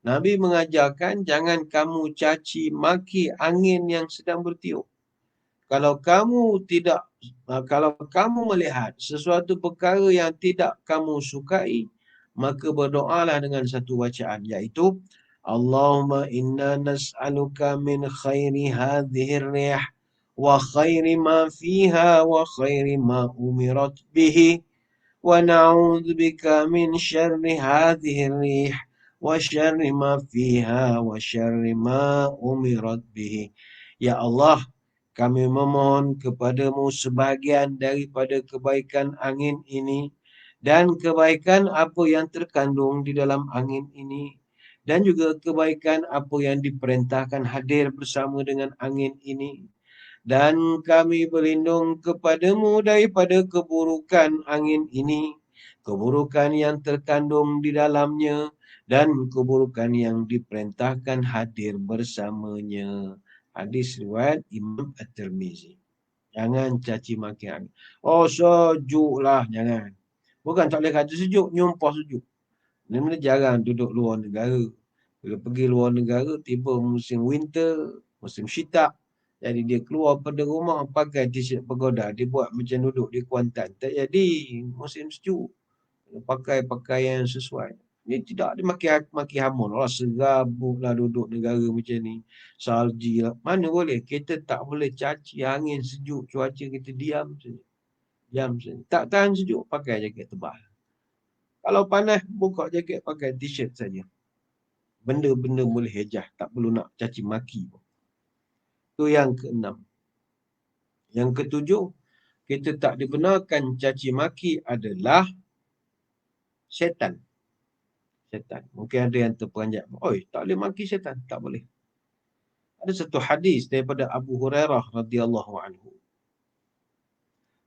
Nabi mengajarkan jangan kamu caci maki angin yang sedang bertiup. Kalau kamu melihat sesuatu perkara yang tidak kamu sukai, maka berdoalah dengan satu bacaan, iaitu Allahumma inna nas'aluka min khairi hadhihi rih wa khairi ma fiha wa khairi ma umirat bihi wa na'udzu bika min syarri hadhihi rih wa syarri ma fiha wa syarri ma umirat bihi. Ya Allah, kami memohon kepadamu sebahagian daripada kebaikan angin ini dan kebaikan apa yang terkandung di dalam angin ini dan juga kebaikan apa yang diperintahkan hadir bersama dengan angin ini. Dan kami berlindung kepadamu daripada keburukan angin ini, keburukan yang terkandung di dalamnya dan keburukan yang diperintahkan hadir bersamanya. Hadis riwayat Imam At-Tirmizi. Jangan caci maki angin. Oh, sejuk lah, jangan. Bukan tak boleh kata sejuk, nyumpah sejuk. Dia jarang duduk luar negara. Bila pergi luar negara, tiba musim winter, musim syita. Jadi dia keluar pada rumah pakai t-shirt pagoda. Dia buat macam duduk di Kuantan. Tak jadi musim sejuk. Pakai pakaian yang sesuai. Ini tidak ada maki hamun. Allah serabut lah duduk negara macam ni. Salji lah. Mana boleh? Kita tak boleh caci angin sejuk. Cuaca kita diam saja. Diam saja. Tak tahan sejuk, pakai jaket tebal. Kalau panas, buka jaket, pakai t-shirt saja. Benda-benda boleh hejah. Tak perlu nak caci maki pun. Itu yang keenam. Yang ketujuh, kita tak dibenarkan caci maki adalah syaitan. Syaitan. Mungkin ada yang terperanjat. Oi, tak boleh maki syaitan. Tak boleh. Ada satu hadis daripada Abu Hurairah radhiyallahu anhu.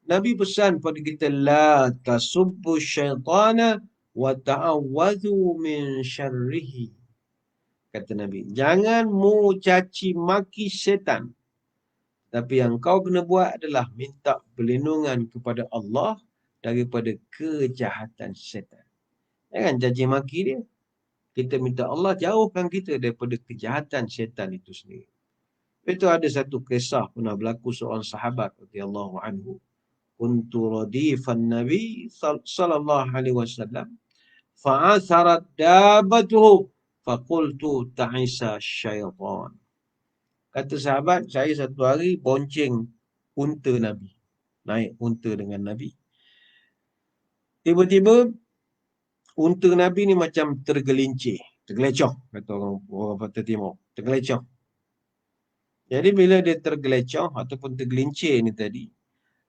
Nabi pesan pada kita, la tasubbu syaitana wa ta'awwadhu min syarrihi. Kata Nabi, jangan mu caci maki syaitan. Tapi yang kau kena buat adalah minta perlindungan kepada Allah daripada kejahatan syaitan. Jangan caci maki dia. Kita minta Allah jauhkan kita daripada kejahatan syaitan itu sendiri. Itu ada satu kisah pernah berlaku seorang sahabat radhiyallahu anhu. Kuntu radifan Nabi sallallahu alaihi wasallam fa'atharat dabatuhu faqultu ta'isa syaitan. Kata sahabat, saya satu hari bonceng unta Nabi. Naik unta dengan Nabi. Tiba-tiba unta Nabi ni macam tergelincir. Tergelecoh, kata orang Patah Timur. Tergelecoh. Jadi bila dia tergelecoh ataupun tergelincir ni tadi,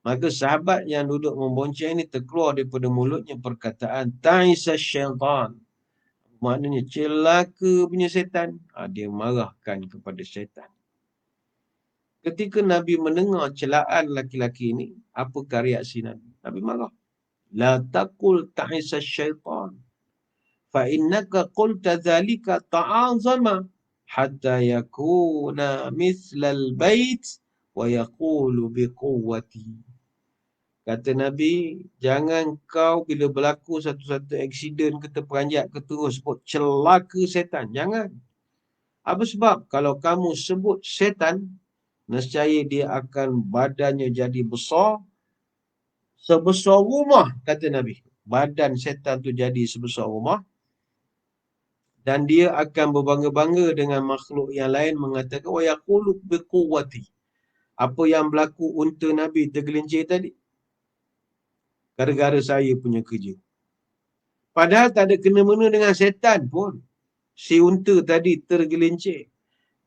maka sahabat yang duduk membonceng ni terkeluar daripada mulutnya perkataan ta'isa syaitan. Maknanya celaka punya syaitan. Dia marahkan kepada syaitan. Ketika Nabi mendengar celaan laki-laki ini, apakah reaksi Nabi? Nabi marah. La taqul ta'isa syaitan. Fa innaka qulta dhalika ta'azama hatta yakuna mithlal bait wa yaqulu biquwwati. Kata Nabi, jangan kau bila berlaku satu-satu aksiden ke terperanjat ke terus sebut celaka setan. Jangan. Apa sebab? Kalau kamu sebut setan, nescaya dia akan badannya jadi besar, sebesar rumah, kata Nabi. Badan setan tu jadi sebesar rumah. Dan dia akan berbangga-bangga dengan makhluk yang lain mengatakan, wa yaqulu biquwwati. Apa yang berlaku unta Nabi tergelincir tadi? Gara-gara saya punya kerja. Padahal tak ada kena-mena dengan setan pun. Si unta tadi tergelincir.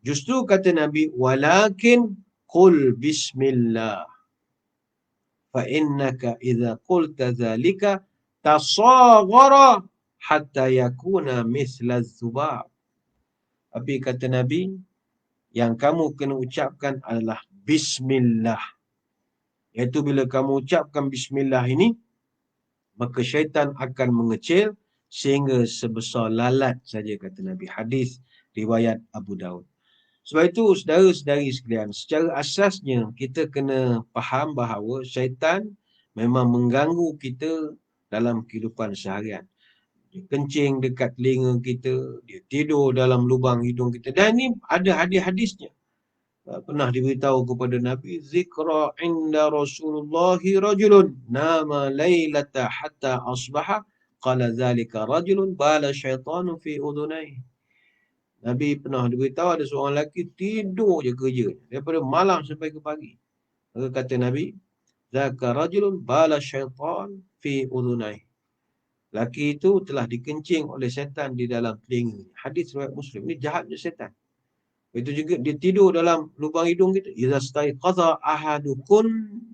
Justru kata Nabi, walakin qul bismillah. Fa innaka idza qulta dhalika tasaghara hatta yakuna mithla dzubab. Tapi kata Nabi, yang kamu kena ucapkan adalah Bismillah. Iaitu bila kamu ucapkan Bismillah ini, maka syaitan akan mengecil sehingga sebesar lalat saja, kata Nabi. Hadis riwayat Abu Daud. Sebab itu, saudara-saudari sekalian, secara asasnya kita kena faham bahawa syaitan memang mengganggu kita dalam kehidupan seharian. Dia kencing dekat telinga kita, dia tidur dalam lubang hidung kita. Dan ini ada hadis-hadisnya. Pernah diberitahu kepada Nabi, zikra inda Rasulullahi rajulun nama laylata hatta asbaha qala zalika rajulun bala syaitanu fi udunai. Nabi pernah diberitahu ada seorang lelaki tidur je kerja daripada malam sampai ke pagi. Maka kata Nabi, zaka rajulun bala syaitan fi udunai. Lelaki itu telah dikencing oleh syaitan di dalam telinga. Hadis riwayat Muslim. Ini jahatnya syaitan. Itu juga dia tidur dalam lubang hidung kita. Idza staiqadha ahadukum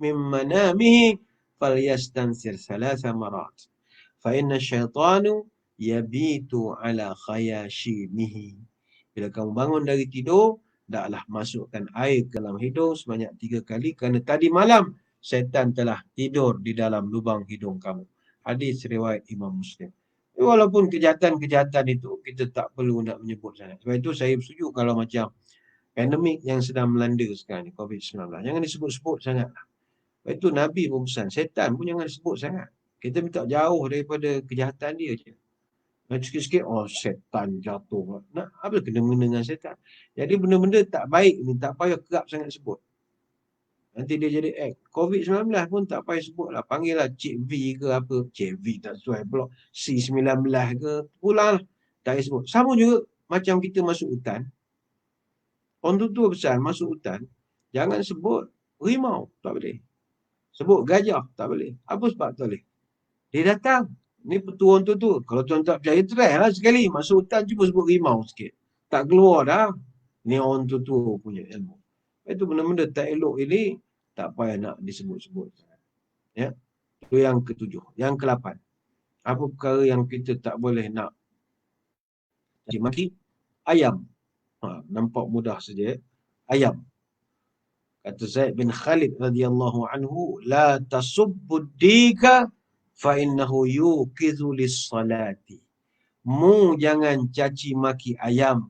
min manamihi falyastansir thalatha marat. Fa inna syaitanu yabitu ala khayashimihi. Bila kamu bangun dari tidur, taklah masukkan air ke dalam hidung sebanyak 3 kali kerana tadi malam syaitan telah tidur di dalam lubang hidung kamu. Hadis riwayat Imam Muslim. Walaupun kejahatan-kejahatan itu kita tak perlu nak menyebut sangat. Sebab itu saya bersetuju kalau macam pandemik yang sedang melanda sekarang ni, COVID-19. Jangan disebut-sebut sangat. Sebab itu Nabi pun pesan, setan pun jangan disebut sangat. Kita minta jauh daripada kejahatan dia je. Sikit-sikit, oh setan jatuh. Nak apa kena-mena dengan setan? Jadi benda-benda tak baik ni, tak payah kerap sangat sebut. Nanti dia jadi COVID-19 pun tak payah sebut lah. Panggil lah Cik V ke apa. Cik V tak sesuai pula. C19 ke. Pulang lah. Tak payah sebut. Sama juga macam kita masuk hutan. Orang tua besar masuk hutan. Jangan sebut rimau. Tak boleh. Sebut gajah. Tak boleh. Apa sebab tak boleh? Dia datang. Ni petua orang tua. Kalau tuan tak percaya, try lah sekali. Masuk hutan cuba sebut rimau sikit. Tak keluar dah. Ni orang tua punya ilmu. Itu benda-benda tak elok ini tak payah nak disebut-sebut. Ya. Itu yang ke-7. Yang ke-8. Apa perkara yang kita tak boleh nak caci maki? Ayam. Nampak mudah saja. Ayam. Kata Zaid bin Khalid radhiyallahu anhu, la tasubbud dika fa innahu yuqidhu lis-salati. Mu jangan caci maki ayam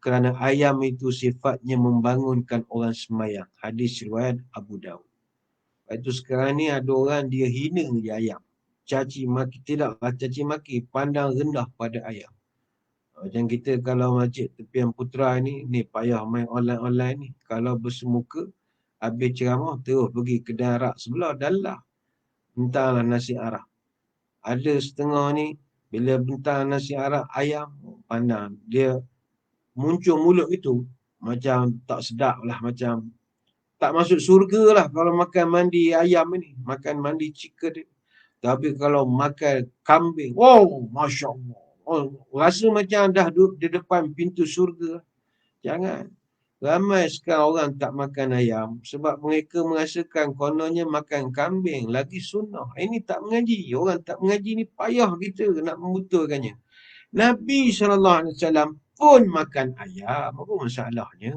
kerana ayam itu sifatnya membangunkan orang sembahyang. Hadis riwayat Abu Daud. Itu sekarang ni ada orang dia hina je ayam. Caci maki, tidaklah caci maki, pandang rendah pada ayam. Macam kita kalau masjid tepian Putra ni payah main online-online ni. Kalau bersemuka, habis ceramah, terus pergi kedai arak sebelah, dalah. Bentanglah nasi arak. Ada setengah ni, bila bentang nasi arak ayam, pandang. Dia muncul mulut itu, macam tak sedap lah, macam tak masuk surga lah kalau makan mandi ayam ni. Makan mandi chicken. Tapi kalau makan kambing, wow, Masya Allah. Oh, rasa macam dah duduk di depan pintu surga. Jangan. Ramai sekarang orang tak makan ayam sebab mereka merasakan kononnya makan kambing lagi sunnah. Ini tak mengaji. Orang tak mengaji ni payah kita nak membetulkannya. Nabi SAW pun makan ayam. Apa masalahnya?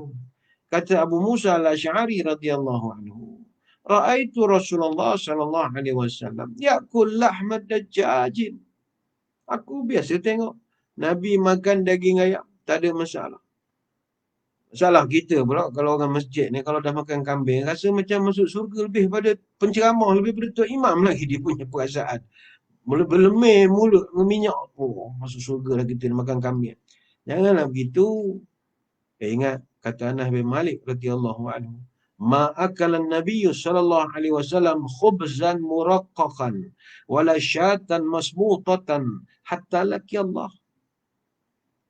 Kata Abu Musa al-Asy'ari radhiyallahu anhu, ra'aitu Rasulullah sallallahu alaihi wasallam ya'kul lahmad dajjajin. Aku biasa tengok Nabi makan daging ayam, tak ada masalah. Masalah kita pula kalau orang masjid ni kalau dah makan kambing rasa macam masuk surga lebih pada penceramah, lebih pada Tok Imam lagi dia punya perasaan. Berlemir mulut minyak. Oh, masuk surga lah kita makan kambing. Janganlah begitu. Ingat kata Anas bin Malik radhiyallahu anhu, ma akala an-nabiy sallallahu alaihi wasallam khubzan muraqqaqan wala syatan masmutatan hatta laki Allah.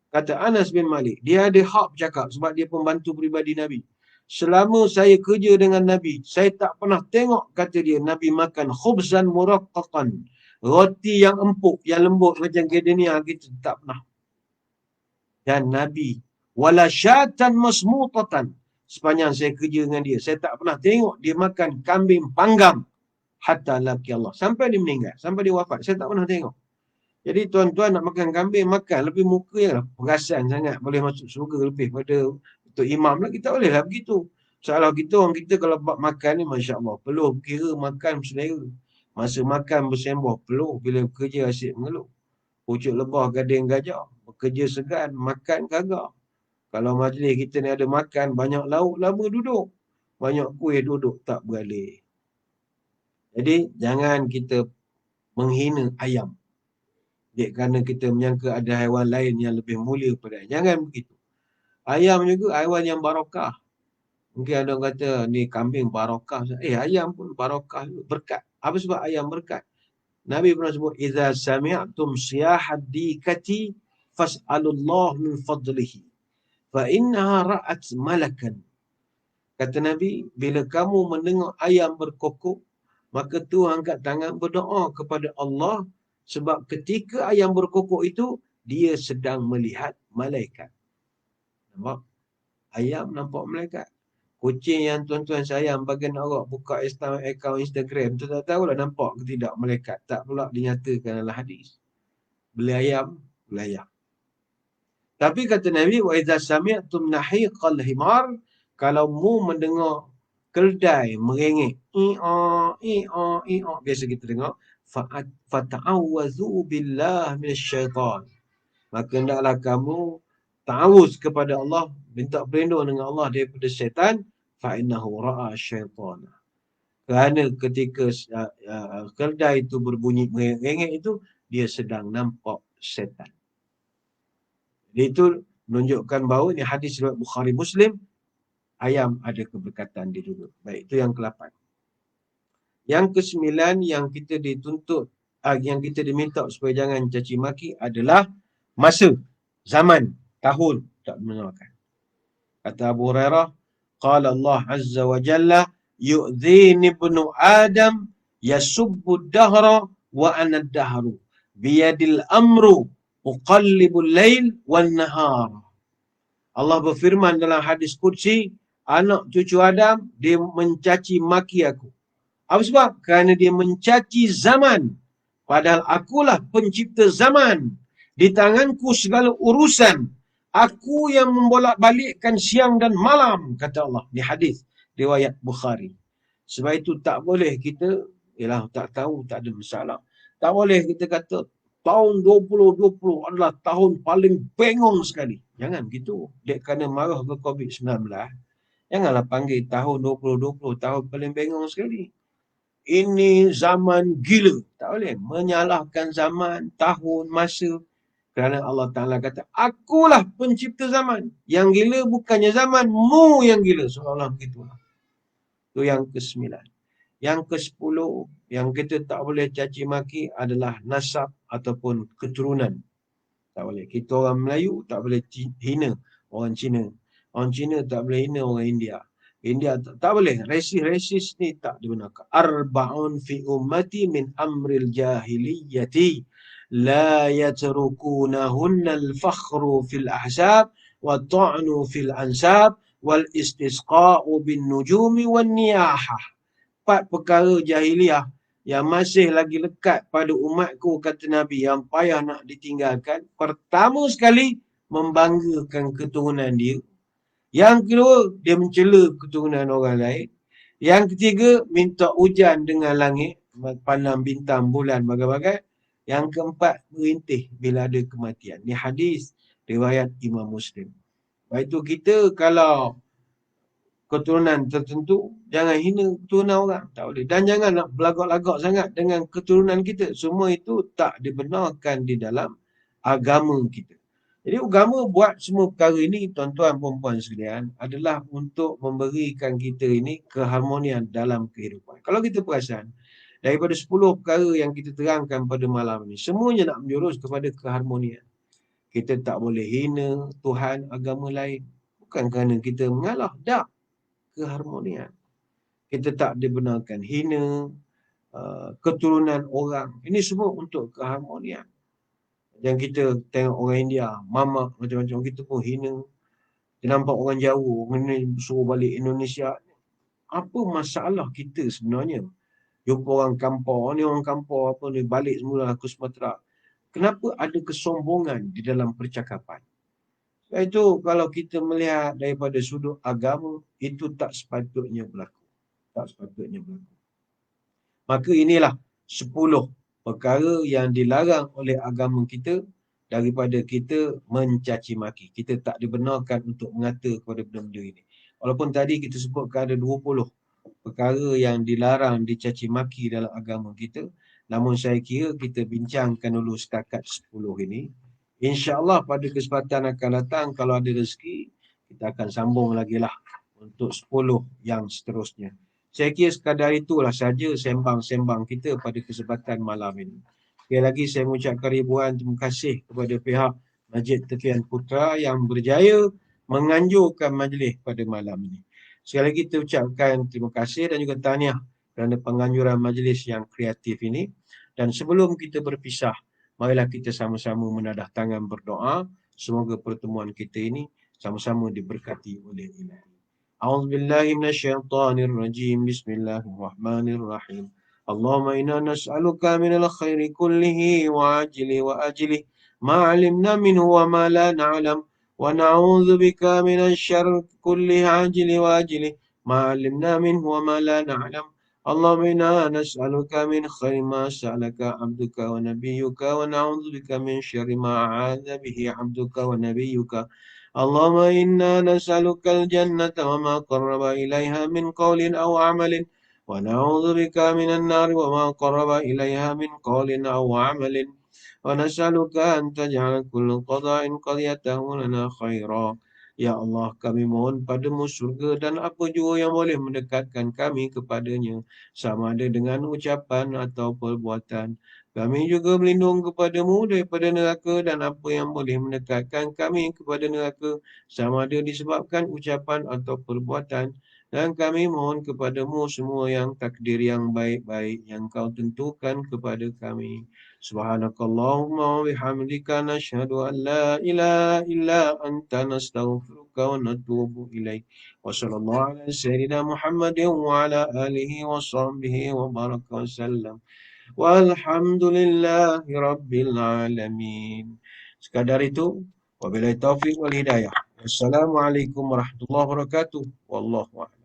Kata Anas bin Malik, dia ada hak bercakap sebab dia pembantu peribadi Nabi. Selama saya kerja dengan Nabi, saya tak pernah tengok, kata dia, Nabi makan khubzan muraqqaqan, roti yang empuk, yang lembut macam gardenia kita, tak pernah. Dan Nabi wala syatan masmutatan, sepanjang saya kerja dengan dia, saya tak pernah tengok dia makan kambing panggang hatta laki Allah, sampai dia meninggal, sampai dia wafat, saya tak pernah tengok. Jadi tuan-tuan nak makan kambing, makan lebih muka je lah. Perasan sangat boleh masuk surga lebih pada untuk imam lah. Kita boleh lah begitu. Soalan kita, orang kita kalau buat makan ni, Masya Allah. Peluh kira makan berselera. Masa makan bersembah peluh. Bila bekerja asyik mengeluh. Pucuk lebah gading gajah. Bekerja segan, makan kagak. Kalau majlis kita ni ada makan, banyak lauk, lama duduk. Banyak kuih duduk, tak beralih. Jadi, jangan kita menghina ayam. Dek kerana kita menyangka ada haiwan lain yang lebih mulia pada ayam. Jangan begitu. Ayam juga haiwan yang barakah. Mungkin ada orang kata, ni kambing barakah. Ayam pun barakah juga. Berkat. Apa sebab ayam berkat? Nabi pernah sebut, "Idza sami'tum siyahad dikati fas'alullah min fadlihi. Fa innaha ra'at malakan." Kata Nabi, bila kamu mendengar ayam berkokok, maka Tuhan angkat tangan berdoa kepada Allah sebab ketika ayam berkokok itu, dia sedang melihat malaikat. Nampak? Ayam nampak malaikat. Kucing yang tuan-tuan sayang bagi nak buka akaun Instagram, tu tak tahulah nampak ke tidak malaikat. Tak pula dinyatakan dalam hadis. Beli ayam, beli ayam. Tapi kata Nabi, wa idza sami'tum nahiqal himar, kalau mu mendengar keldai merengek, biasa kita dengar, fata'awwazu billah minasyaitan. Maka hendaklah kamu ta'awuz kepada Allah, minta perlindungan dengan Allah daripada syaitan, fa'innahu ra'a syaitan. Kerana ketika keldai itu berbunyi merengek itu, dia sedang nampak syaitan. Jadi itu menunjukkan bahawa ini hadis riwayat Bukhari Muslim, ayam ada keberkatan dia juga. Baik, itu yang ke-8. Yang ke-9 yang kita dituntut, yang kita diminta supaya jangan caci maki adalah masa, zaman, tahun tak dibenarkan. Kata Abu Hurairah, qala Allah Azza wa Jalla, yu'dhini ibnu Adam yasubbu dahra wa ana dahru biyadil amru uqallibul lail wan nahar. Allah berfirman dalam hadis qudsi, anak cucu Adam dia mencaci maki aku. Apa sebab? Kerana dia mencaci zaman. Padahal akulah pencipta zaman. Di tanganku segala urusan. Aku yang membolak-balikkan siang dan malam, kata Allah. Di hadis riwayat Bukhari. Sebab itu tak boleh kita, tak tahu, tak ada masalah. Tak boleh kita kata, tahun 2020 adalah tahun paling bengong sekali. Jangan begitu. Dek kerana marah ke COVID-19, janganlah panggil tahun 2020 tahun paling bengong sekali. Ini zaman gila. Tak boleh menyalahkan zaman, tahun, masa. Kerana Allah Ta'ala kata, akulah pencipta zaman. Yang gila bukannya zaman, mu yang gila. Seolah-olah begitulah. Itu yang ke-9. Yang ke-10, yang kita tak boleh caci maki adalah nasab ataupun keturunan. Tak boleh. Kita orang Melayu tak boleh hina orang Cina. Orang Cina tak boleh hina orang India. India tak boleh. Resis ni tak dibenarkan. Arba'un fi ummati min amril jahiliyati la yatrukunahunna al-fakhru fil ahsab wa ta'nu fil ansab wal istisqa'u bin nujumi wan niyahah. 4 perkara jahiliah yang masih lagi lekat pada umatku, kata Nabi, yang payah nak ditinggalkan. Pertama sekali, membanggakan keturunan dia. Yang kedua, dia mencela keturunan orang lain. Yang ketiga, minta hujan dengan langit, pandang bintang, bulan, bagai-bagai. Yang keempat, merintih bila ada kematian. Ini hadis riwayat Imam Muslim. Lepas itu kita kalau keturunan tertentu, jangan hina keturunan orang. Tak boleh. Dan jangan nak belagak-lagak sangat dengan keturunan kita. Semua itu tak dibenarkan di dalam agama kita. Jadi agama buat semua perkara ini, tuan-tuan perempuan sekalian, adalah untuk memberikan kita ini keharmonian dalam kehidupan. Kalau kita perasan, daripada 10 perkara yang kita terangkan pada malam ini, semuanya nak menjurus kepada keharmonian. Kita tak boleh hina Tuhan agama lain. Bukan kerana kita mengalah. Tak. Keharmonian. Kita tak dibenarkan hina keturunan orang. Ini semua untuk keharmonian. Yang kita tengok orang India, mamak macam-macam, kita pun hina. Kita nampak orang Jawa, orang ini suruh balik Indonesia. Apa masalah kita sebenarnya? Jumpa orang kampung, ni orang kampung apa ni, balik semula ke Sumatera. Kenapa ada kesombongan di dalam percakapan? Sebab itu kalau kita melihat daripada sudut agama, itu tak sepatutnya berlaku. Tak sepatutnya berlaku. Maka inilah 10 perkara yang dilarang oleh agama kita daripada kita mencaci maki. Kita tak dibenarkan untuk mengata kepada benda-benda ini. Walaupun tadi kita sebutkan ada 20 perkara yang dilarang dicaci maki dalam agama kita. Namun saya kira kita bincangkan dulu setakat 10 ini. InsyaAllah pada kesempatan akan datang kalau ada rezeki, kita akan sambung lagi lah untuk 10 yang seterusnya. Saya kira sekadar itulah saja sembang-sembang kita pada kesempatan malam ini. Sekali lagi saya mengucapkan ribuan terima kasih kepada pihak Masjid Tepian Putra yang berjaya menganjurkan majlis pada malam ini. Sekali lagi kita ucapkan terima kasih dan juga tahniah kerana penganjuran majlis yang kreatif ini. Dan sebelum kita berpisah, marilah kita sama-sama menadah tangan berdoa. Semoga pertemuan kita ini sama-sama diberkati oleh Ilahi. أعوذ بالله من الشيطان الرجيم بسم الله الرحمن الرحيم اللهم إنا نسألك من الخير كله وعاجله وآجله ما علمنا منه وما لا نعلم ونعوذ بك من الشر كله عاجله وآجله ما علمنا منه وما لا نعلم اللهم إنا نسألك من خير ما سألك عبدك ونبيك ونعوذ بك من شر ما عاذ به عبدك ونبيك اللهم إنا نسألك الجنة وما قرب إليها من قول أو عمل ونعوذ بك من النار وما قرب إليها من قول أو عمل ونسألك أن تجعل كل قضاء قضيته لنا خيرا. Ya Allah, kami mohon padamu surga dan apa jua yang boleh mendekatkan kami kepadanya, sama ada dengan ucapan atau perbuatan. Kami juga berlindung kepadamu daripada neraka dan apa yang boleh mendekatkan kami kepada neraka, sama ada disebabkan ucapan atau perbuatan. Dan kami mohon kepadamu semua yang takdir yang baik-baik yang kau tentukan kepada kami. Subhanakallahumma wa bihamdika nashhadu an la ilaha illa anta nastaghfiruka wa natubu ilaik. Wa sallallahu ala sayyidina Muhammadin wa ala alihi wa sahbihi wa baraka wa sallam. Walhamdulillahi rabbil alamin. Sekadar itu, wabillahi taufiq wal hidayah. Wassalamualaikum warahmatullahi wabarakatuh. Wallahu a'lam.